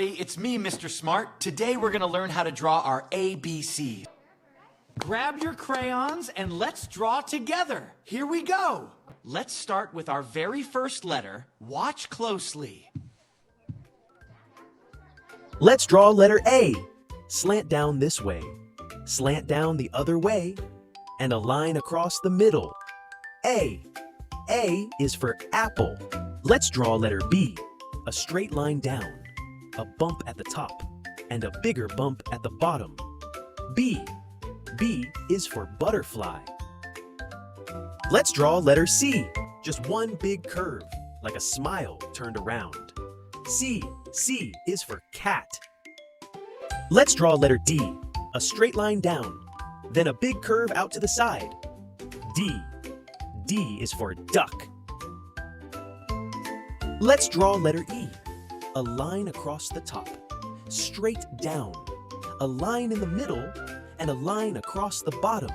It's me, Mr. Smart. Today we're gonna learn how to draw our ABCs. Grab your crayons and let's draw together. Here we go. Let's start with our very first letter. Watch closely. Let's draw letter A. Slant down this way, slant down the other way, and a line across the middle. A. A is for apple. Let's draw letter B. A straight line down, a bump at the top, and a bigger bump at the bottom. B. B is for butterfly. Let's draw letter C. Just one big curve, like a smile turned around. C. C is for cat. Let's draw letter D. A straight line down, then a big curve out to the side. D. D is for duck. Let's draw letter E. A line across the top, straight down, a line in the middle, and a line across the bottom.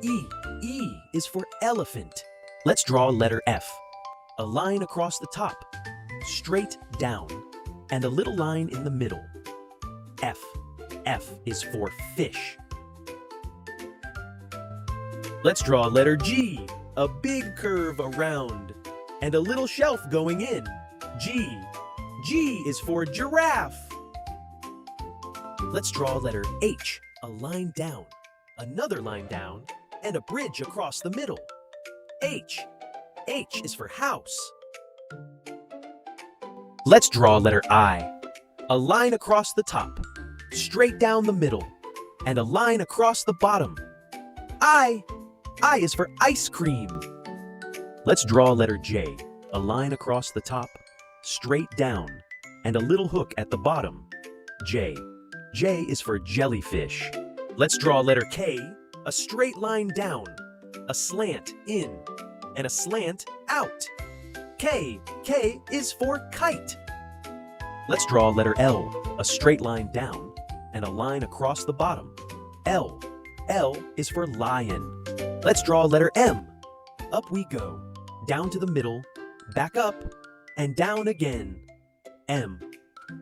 E. E is for elephant. Let's draw letter F. A line across the top, straight down, and a little line in the middle. F. F is for fish. Let's draw letter G. A big curve around, and a little shelf going in. G. G is for giraffe. Let's draw letter H. A line down, another line down, and a bridge across the middle. H. H is for house. Let's draw letter I. A line across the top, straight down the middle, and a line across the bottom. I is for ice cream. Let's draw letter J. A line across the top, straight down, and a little hook at the bottom. J. J is for jellyfish. Let's draw letter K. A straight line down, a slant in, and a slant out. K. K is for kite. Let's draw letter L. A straight line down, and a line across the bottom. L. L is for lion. Let's draw letter M. Up we go, down to the middle, back up, and down again. M.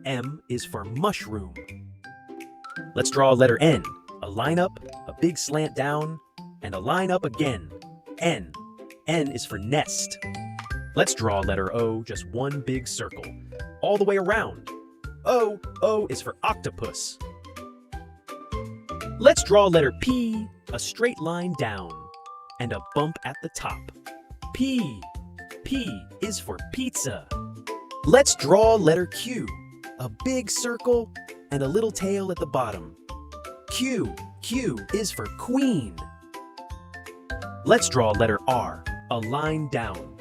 M is for mushroom. Let's draw letter N. A line up, a big slant down, and a line up again. N. N is for nest. Let's draw letter O, just one big circle, all the way around. O. O is for octopus. Let's draw letter P. A straight line down, and a bump at the top. P. P is for pizza. Let's draw letter Q. A big circle and a little tail at the bottom. Q. Q is for queen. Let's draw letter R. A line down,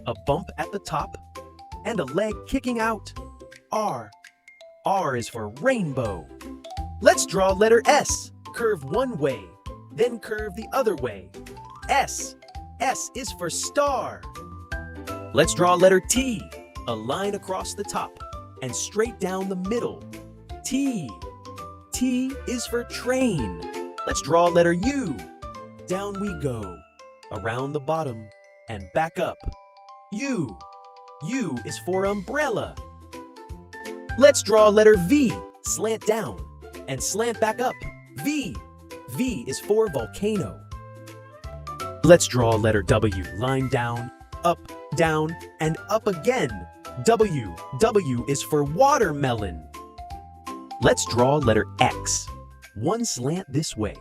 a bump at the top, and a leg kicking out. R. R is for rainbow. Let's draw letter S. Curve one way, then curve the other way. S. S is for star. Let's draw letter T. A line across the top and straight down the middle. T. T is for train. Let's draw letter U. Down we go, around the bottom, and back up. U. U is for umbrella. Let's draw letter V. Slant down and slant back up. V. V is for volcano. Let's draw letter W. Line down, and up again. W. W is for watermelon. Let's draw letter X. One slant this way,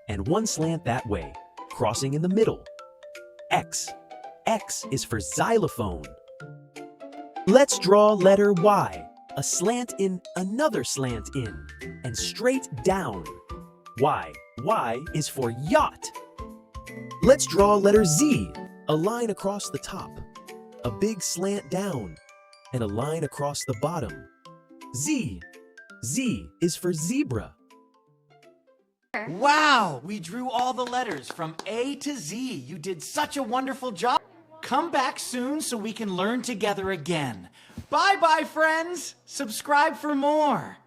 and one slant that way, crossing in the middle. X. X is for xylophone. Let's draw letter Y. A slant in, another slant in, and straight down. Y. Y is for yacht. Let's draw letter Z. A line across the top, a big slant down, and a line across the bottom. Z. Z is for zebra. Wow, we drew all the letters from A to Z. You did such a wonderful job. Come back soon so we can learn together again. Bye-bye, friends. Subscribe for more.